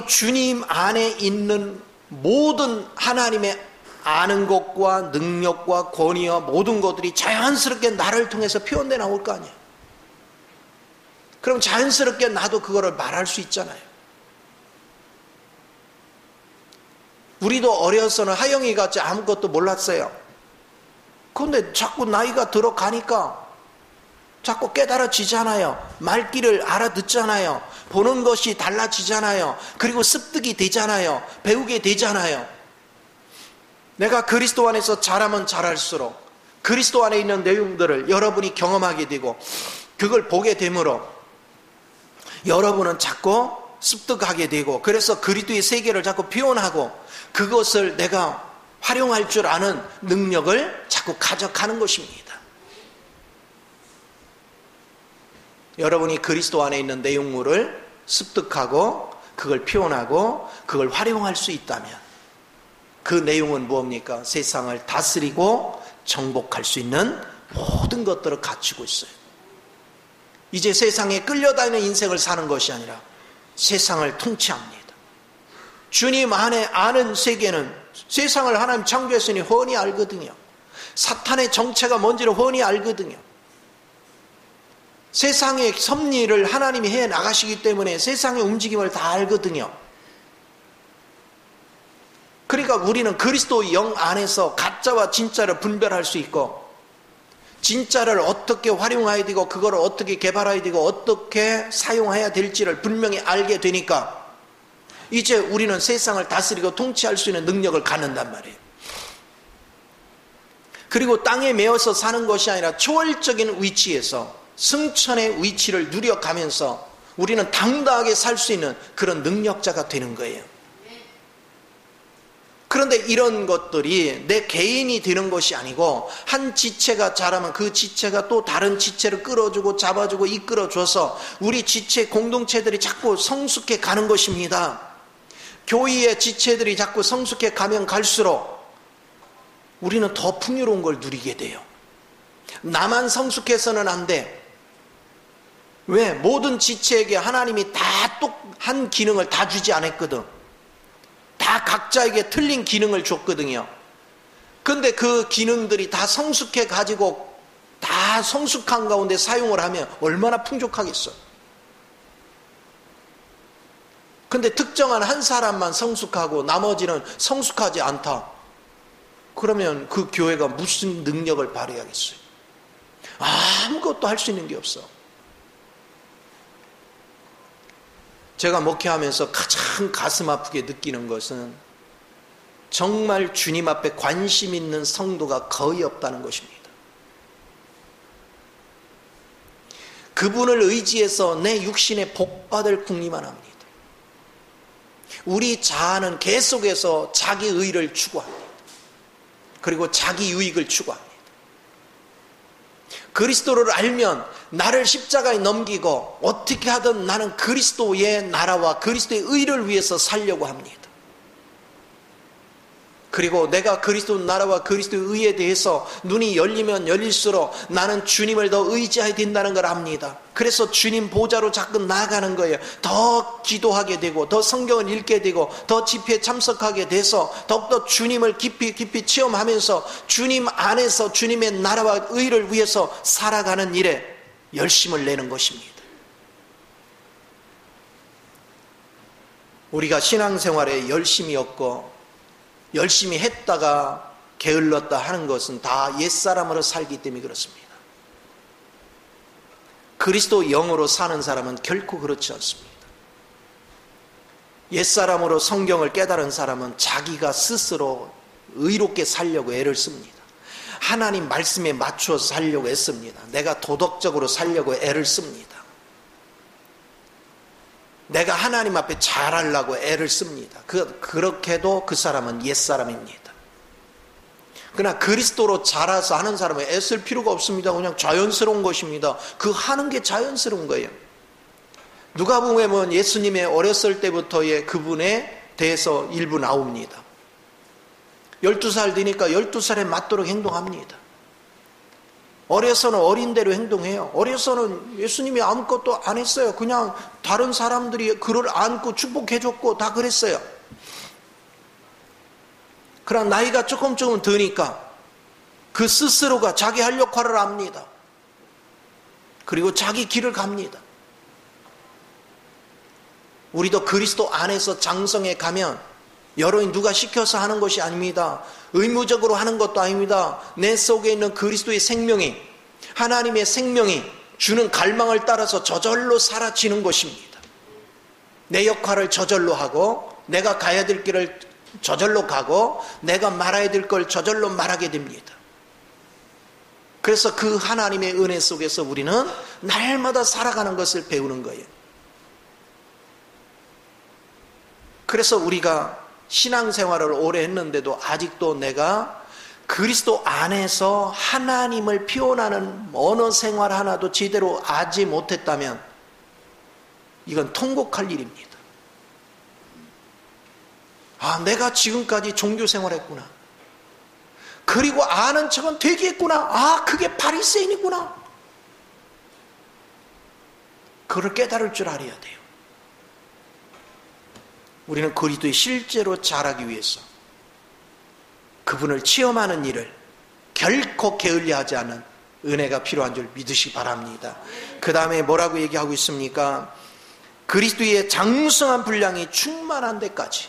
A: 주님 안에 있는 모든 하나님의 아는 것과 능력과 권위와 모든 것들이 자연스럽게 나를 통해서 표현돼 나올 거 아니에요. 그럼 자연스럽게 나도 그거를 말할 수 있잖아요. 우리도 어려서는 하영이 같이 아무것도 몰랐어요. 그런데 자꾸 나이가 들어가니까 자꾸 깨달아지잖아요. 말귀를 알아듣잖아요. 보는 것이 달라지잖아요. 그리고 습득이 되잖아요. 배우게 되잖아요. 내가 그리스도 안에서 자라면 자랄수록 그리스도 안에 있는 내용들을 여러분이 경험하게 되고 그걸 보게 되므로 여러분은 자꾸 습득하게 되고 그래서 그리스도의 세계를 자꾸 표현하고 그것을 내가 활용할 줄 아는 능력을 자꾸 가져가는 것입니다. 여러분이 그리스도 안에 있는 내용물을 습득하고 그걸 표현하고 그걸 활용할 수 있다면 그 내용은 무엇입니까? 세상을 다스리고 정복할 수 있는 모든 것들을 갖추고 있어요. 이제 세상에 끌려다니는 인생을 사는 것이 아니라 세상을 통치합니다. 주님 안에 아는 세계는 세상을 하나님 창조했으니 훤히 알거든요. 사탄의 정체가 뭔지를 훤히 알거든요. 세상의 섭리를 하나님이 해 나가시기 때문에 세상의 움직임을 다 알거든요. 그러니까 우리는 그리스도 영 안에서 가짜와 진짜를 분별할 수 있고 진짜를 어떻게 활용해야 되고 그거를 어떻게 개발해야 되고 어떻게 사용해야 될지를 분명히 알게 되니까 이제 우리는 세상을 다스리고 통치할 수 있는 능력을 갖는단 말이에요. 그리고 땅에 매어서 사는 것이 아니라 초월적인 위치에서 승천의 위치를 누려가면서 우리는 당당하게 살 수 있는 그런 능력자가 되는 거예요. 그런데 이런 것들이 내 개인이 되는 것이 아니고 한 지체가 자라면 그 지체가 또 다른 지체를 끌어주고 잡아주고 이끌어줘서 우리 지체 공동체들이 자꾸 성숙해 가는 것입니다. 교회의 지체들이 자꾸 성숙해 가면 갈수록 우리는 더 풍요로운 걸 누리게 돼요. 나만 성숙해서는 안 돼. 왜? 모든 지체에게 하나님이 다 한 기능을 다 주지 않았거든. 다 각자에게 틀린 기능을 줬거든요. 근데 그 기능들이 다 성숙해 가지고 다 성숙한 가운데 사용을 하면 얼마나 풍족하겠어. 근데 특정한 한 사람만 성숙하고 나머지는 성숙하지 않다. 그러면 그 교회가 무슨 능력을 발휘하겠어요? 아무것도 할 수 있는 게 없어. 제가 목회하면서 가장 가슴 아프게 느끼는 것은 정말 주님 앞에 관심 있는 성도가 거의 없다는 것입니다. 그분을 의지해서 내 육신에 복받을 궁리만 합니다. 우리 자아는 계속해서 자기 의를 추구합니다. 그리고 자기 유익을 추구합니다. 그리스도를 알면 나를 십자가에 넘기고 어떻게 하든 나는 그리스도의 나라와 그리스도의 의를 위해서 살려고 합니다. 그리고 내가 그리스도 나라와 그리스도의 의에 대해서 눈이 열리면 열릴수록 나는 주님을 더 의지해야 된다는 걸 압니다. 그래서 주님 보좌로 자꾸 나아가는 거예요. 더 기도하게 되고 더 성경을 읽게 되고 더 집회에 참석하게 돼서 더욱더 주님을 깊이 체험하면서 주님 안에서 주님의 나라와 의를 위해서 살아가는 일에 열심을 내는 것입니다. 우리가 신앙생활에 열심이 없고 열심히 했다가 게을렀다 하는 것은 다 옛사람으로 살기 때문에 그렇습니다. 그리스도 영으로 사는 사람은 결코 그렇지 않습니다. 옛사람으로 성경을 깨달은 사람은 자기가 스스로 의롭게 살려고 애를 씁니다. 하나님 말씀에 맞춰서 살려고 애씁니다. 내가 도덕적으로 살려고 애를 씁니다. 내가 하나님 앞에 잘하려고 애를 씁니다. 그렇게도 그 사람은 옛사람입니다. 그러나 그리스도로 자라서 하는 사람은 애쓸 필요가 없습니다. 그냥 자연스러운 것입니다. 그 하는 게 자연스러운 거예요. 누가복음에 보면 예수님의 어렸을 때부터의 그분에 대해서 일부 나옵니다. 12살 되니까 12살에 맞도록 행동합니다. 어려서는 어린대로 행동해요. 어려서는 예수님이 아무것도 안 했어요. 그냥 다른 사람들이 그를 안고 축복해줬고 다 그랬어요. 그러나 나이가 조금 드니까 그 스스로가 자기 할 역할을 압니다. 그리고 자기 길을 갑니다. 우리도 그리스도 안에서 장성해 가면 여러분 누가 시켜서 하는 것이 아닙니다. 의무적으로 하는 것도 아닙니다. 내 속에 있는 그리스도의 생명이, 하나님의 생명이 주는 갈망을 따라서 저절로 사라지는 것입니다. 내 역할을 저절로 하고 내가 가야 될 길을 저절로 가고 내가 말아야 될 걸 저절로 말하게 됩니다. 그래서 그 하나님의 은혜 속에서 우리는 날마다 살아가는 것을 배우는 거예요. 그래서 우리가 신앙생활을 오래 했는데도 아직도 내가 그리스도 안에서 하나님을 표현하는 언어 생활 하나도 제대로 하지 못했다면 이건 통곡할 일입니다. 아, 내가 지금까지 종교생활했구나. 그리고 아는 척은 되게 했구나. 아, 그게 바리새인이구나. 그걸 깨달을 줄 알아야 돼요. 우리는 그리스도의 실제로 자라기 위해서 그분을 체험하는 일을 결코 게을리하지 않는 은혜가 필요한 줄 믿으시기 바랍니다. 그 다음에 뭐라고 얘기하고 있습니까? 그리스도의 장성한 분량이 충만한 데까지.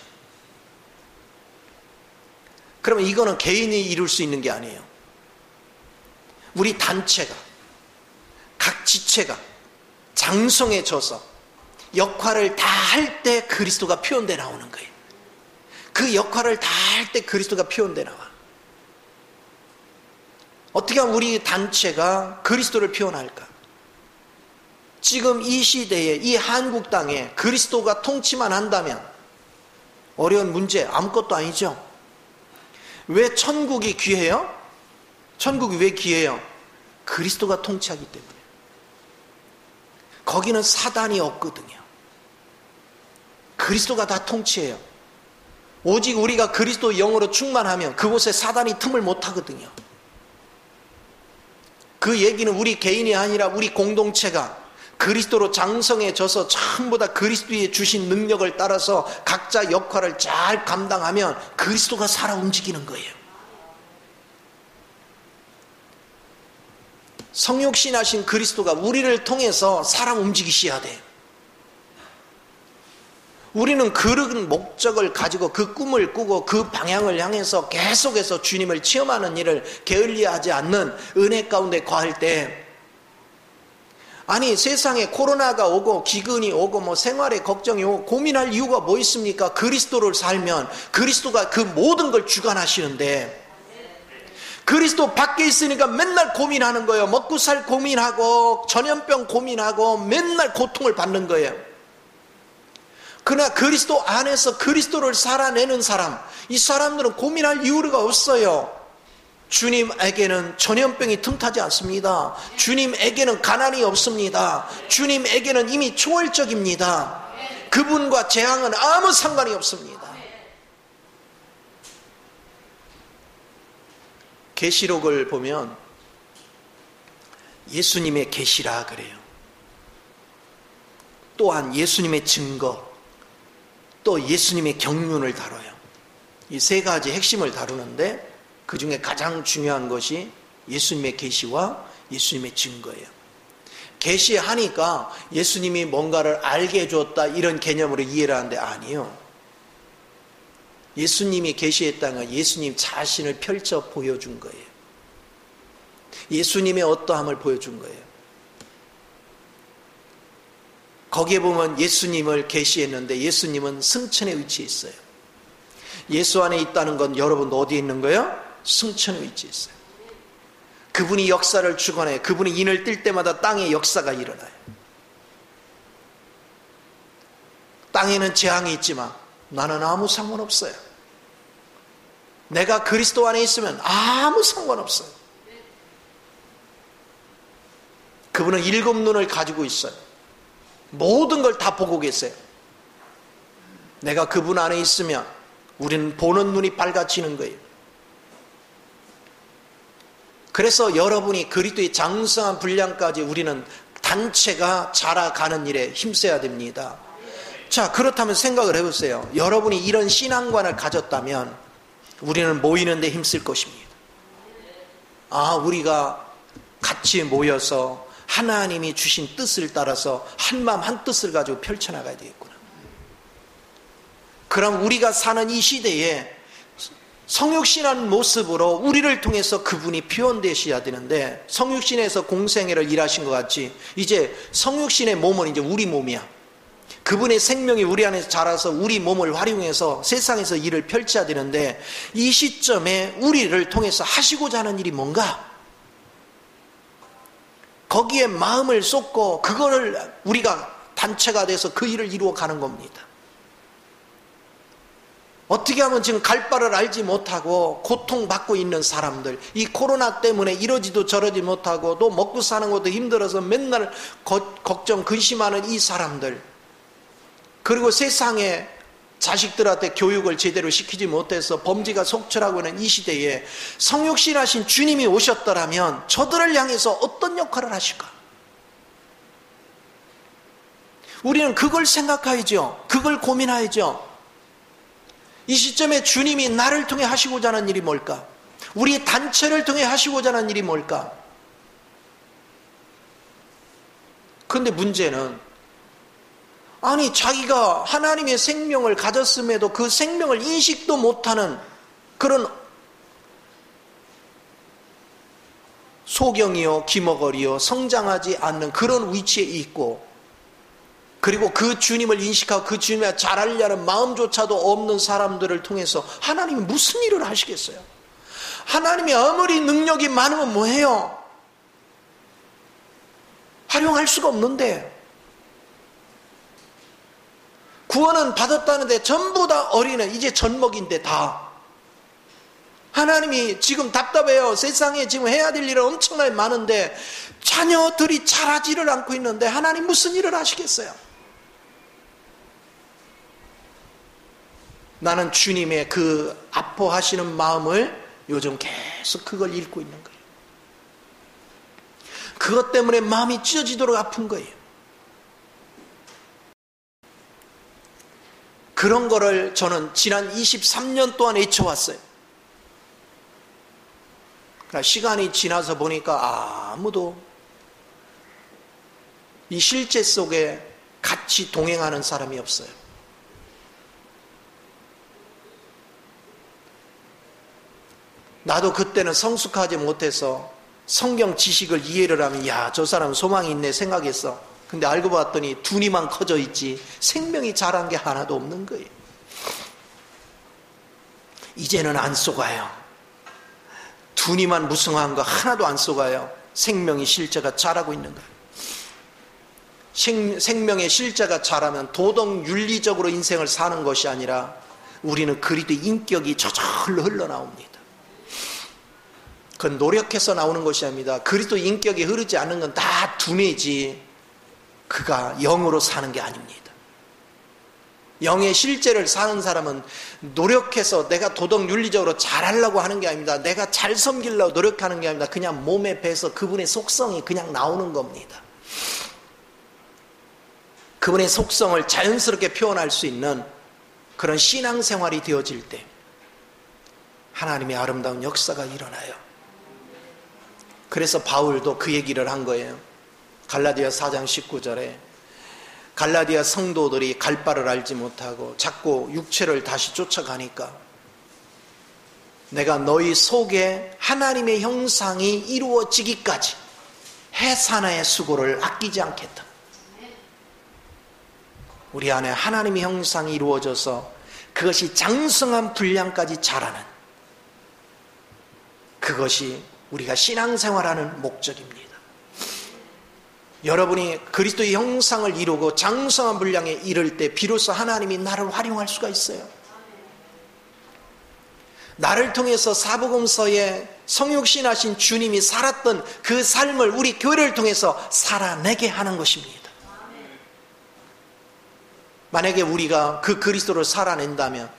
A: 그러면 이거는 개인이 이룰 수 있는 게 아니에요. 우리 단체가, 각 지체가 장성해져서 역할을 다 할 때 그리스도가 표현돼 나오는 거예요. 그 역할을 다 할 때 그리스도가 표현돼 나와. 어떻게 하면 우리 단체가 그리스도를 표현할까? 지금 이 시대에 이 한국 땅에 그리스도가 통치만 한다면 어려운 문제 아무것도 아니죠. 왜 천국이 귀해요? 천국이 왜 귀해요? 그리스도가 통치하기 때문에. 거기는 사단이 없거든요. 그리스도가 다 통치해요. 오직 우리가 그리스도 영으로 충만하면 그곳에 사단이 틈을 못 하거든요. 그 얘기는 우리 개인이 아니라 우리 공동체가 그리스도로 장성해져서 전부 다 그리스도의 주신 능력을 따라서 각자 역할을 잘 감당하면 그리스도가 살아 움직이는 거예요. 성육신하신 그리스도가 우리를 통해서 살아 움직이셔야 돼요. 우리는 그런 목적을 가지고 그 꿈을 꾸고 그 방향을 향해서 계속해서 주님을 체험하는 일을 게을리하지 않는 은혜 가운데 거할 때, 아니 세상에 코로나가 오고 기근이 오고 뭐 생활에 걱정이 오고 고민할 이유가 뭐 있습니까? 그리스도를 살면 그리스도가 그 모든 걸 주관하시는데, 그리스도 밖에 있으니까 맨날 고민하는 거예요. 먹고 살 고민하고 전염병 고민하고 맨날 고통을 받는 거예요. 그러나 그리스도 안에서 그리스도를 살아내는 사람, 이 사람들은 고민할 이유가 없어요. 주님에게는 전염병이 틈타지 않습니다. 주님에게는 가난이 없습니다. 주님에게는 이미 초월적입니다. 그분과 재앙은 아무 상관이 없습니다. 계시록을 보면 예수님의 계시라 그래요. 또한 예수님의 증거, 또 예수님의 경륜을 다뤄요. 이 세 가지 핵심을 다루는데 그 중에 가장 중요한 것이 예수님의 계시와 예수님의 증거예요. 계시하니까 예수님이 뭔가를 알게 해줬다 이런 개념으로 이해를 하는데 아니요. 예수님이 계시했다는 건 예수님 자신을 펼쳐 보여준 거예요. 예수님의 어떠함을 보여준 거예요. 거기에 보면 예수님을 계시했는데 예수님은 승천에 위치해 있어요. 예수 안에 있다는 건 여러분 어디에 있는 거예요? 승천에 위치해 있어요. 그분이 역사를 주관해. 그분이 인을 뜰 때마다 땅에 역사가 일어나요. 땅에는 재앙이 있지만 나는 아무 상관없어요. 내가 그리스도 안에 있으면 아무 상관없어요. 그분은 7 눈을 가지고 있어요. 모든 걸 다 보고 계세요. 내가 그분 안에 있으면 우리는 보는 눈이 밝아지는 거예요. 그래서 여러분이 그리스도의 장성한 분량까지 우리는 단체가 자라가는 일에 힘써야 됩니다. 자, 그렇다면 생각을 해보세요. 여러분이 이런 신앙관을 가졌다면 우리는 모이는 데 힘쓸 것입니다. 우리가 같이 모여서 하나님이 주신 뜻을 따라서 한 마음 한 뜻을 가지고 펼쳐나가야 되겠구나. 그럼 우리가 사는 이 시대에 성육신한 모습으로 우리를 통해서 그분이 표현되셔야 되는데, 성육신에서 공생애를 일하신 것 같이 이제 성육신의 몸은 이제 우리 몸이야. 그분의 생명이 우리 안에서 자라서 우리 몸을 활용해서 세상에서 일을 펼쳐야 되는데, 이 시점에 우리를 통해서 하시고자 하는 일이 뭔가? 거기에 마음을 쏟고 그거를 우리가 단체가 돼서 그 일을 이루어 가는 겁니다. 어떻게 하면 지금 갈 바를 알지 못하고 고통받고 있는 사람들, 이 코로나 때문에 이러지도 저러지 못하고 또 먹고 사는 것도 힘들어서 맨날 걱정 근심하는 이 사람들, 그리고 세상에 자식들한테 교육을 제대로 시키지 못해서 범죄가 속출하고 있는 이 시대에 성육신하신 주님이 오셨더라면 저들을 향해서 어떤 역할을 하실까? 우리는 그걸 생각해야죠. 그걸 고민해야죠. 이 시점에 주님이 나를 통해 하시고자 하는 일이 뭘까? 우리 단체를 통해 하시고자 하는 일이 뭘까? 그런데 문제는 자기가 하나님의 생명을 가졌음에도 그 생명을 인식도 못하는 그런 소경이요 기머거리요 성장하지 않는 그런 위치에 있고, 그리고 그 주님을 인식하고 그 주님을 잘 알려는 마음조차도 없는 사람들을 통해서 하나님이 무슨 일을 하시겠어요? 하나님이 아무리 능력이 많으면 뭐해요? 활용할 수가 없는데, 구원은 받았다는데 전부 다 어린애, 이제 젖먹인데 다. 하나님이 지금 답답해요. 세상에 지금 해야 될 일은 엄청나게 많은데 자녀들이 자라지를 않고 있는데 하나님 무슨 일을 하시겠어요? 나는 주님의 그 아파하시는 마음을 요즘 계속 그걸 읽고 있는 거예요. 그것 때문에 마음이 찢어지도록 아픈 거예요. 그런 거를 저는 지난 23년 동안 외쳐왔어요. 그러니까 시간이 지나서 보니까 아무도 이 실제 속에 같이 동행하는 사람이 없어요. 나도 그때는 성숙하지 못해서 성경 지식을 이해를 하면 저 사람 소망이 있네 생각했어. 근데 알고 봤더니 두니만 커져 있지 생명이 자란 게 하나도 없는 거예요. 이제는 안 속아요. 두니만 무성한 거 하나도 안 속아요. 생명이 실제가 자라고 있는 거예요. 생명의 실제가 자라면 도덕 윤리적으로 인생을 사는 것이 아니라 우리는 그리스도의 인격이 저절로 흘러나옵니다. 그건 노력해서 나오는 것이 아닙니다. 그리스도의 인격이 흐르지 않는 건 다 두뇌지 그가 영으로 사는 게 아닙니다. 영의 실제를 사는 사람은 노력해서 내가 도덕 윤리적으로 잘하려고 하는 게 아닙니다. 내가 잘 섬기려고 노력하는 게 아닙니다. 그냥 몸에 배서 그분의 속성이 그냥 나오는 겁니다. 그분의 속성을 자연스럽게 표현할 수 있는 그런 신앙생활이 되어질 때 하나님의 아름다운 역사가 일어나요. 그래서 바울도 그 얘기를 한 거예요. 갈라디아 4장 19절에 갈라디아 성도들이 갈 바를 알지 못하고 자꾸 육체를 다시 쫓아가니까 내가 너희 속에 하나님의 형상이 이루어지기까지 해산의 수고를 아끼지 않겠다. 우리 안에 하나님의 형상이 이루어져서 그것이 장성한 분량까지 자라는 그것이 우리가 신앙생활하는 목적입니다. 여러분이 그리스도의 형상을 이루고 장성한 분량에 이를 때 비로소 하나님이 나를 활용할 수가 있어요. 나를 통해서 사복음서에 성육신하신 주님이 살았던 그 삶을 우리 교회를 통해서 살아내게 하는 것입니다. 만약에 우리가 그 그리스도를 살아낸다면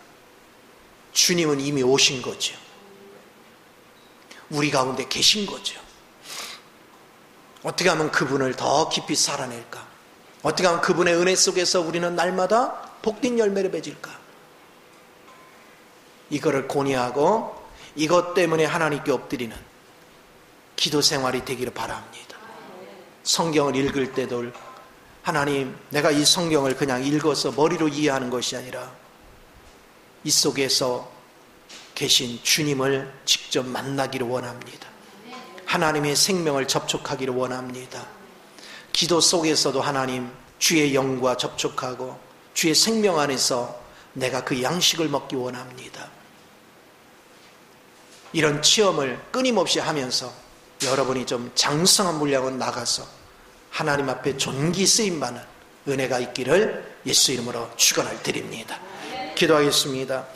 A: 주님은 이미 오신 거죠. 우리 가운데 계신 거죠. 어떻게 하면 그분을 더 깊이 살아낼까? 어떻게 하면 그분의 은혜 속에서 우리는 날마다 복된 열매를 맺을까? 이거를 고뇌하고 이것 때문에 하나님께 엎드리는 기도 생활이 되기를 바랍니다. 성경을 읽을 때도 하나님, 내가 이 성경을 그냥 읽어서 머리로 이해하는 것이 아니라 이 속에서 계신 주님을 직접 만나기를 원합니다. 하나님의 생명을 접촉하기를 원합니다. 기도 속에서도 하나님, 주의 영과 접촉하고 주의 생명 안에서 내가 그 양식을 먹기 원합니다. 이런 체험을 끊임없이 하면서 여러분이 좀 장성한 물량으로 나가서 하나님 앞에 존귀 쓰임받는 은혜가 있기를 예수 이름으로 축원을 드립니다. 기도하겠습니다.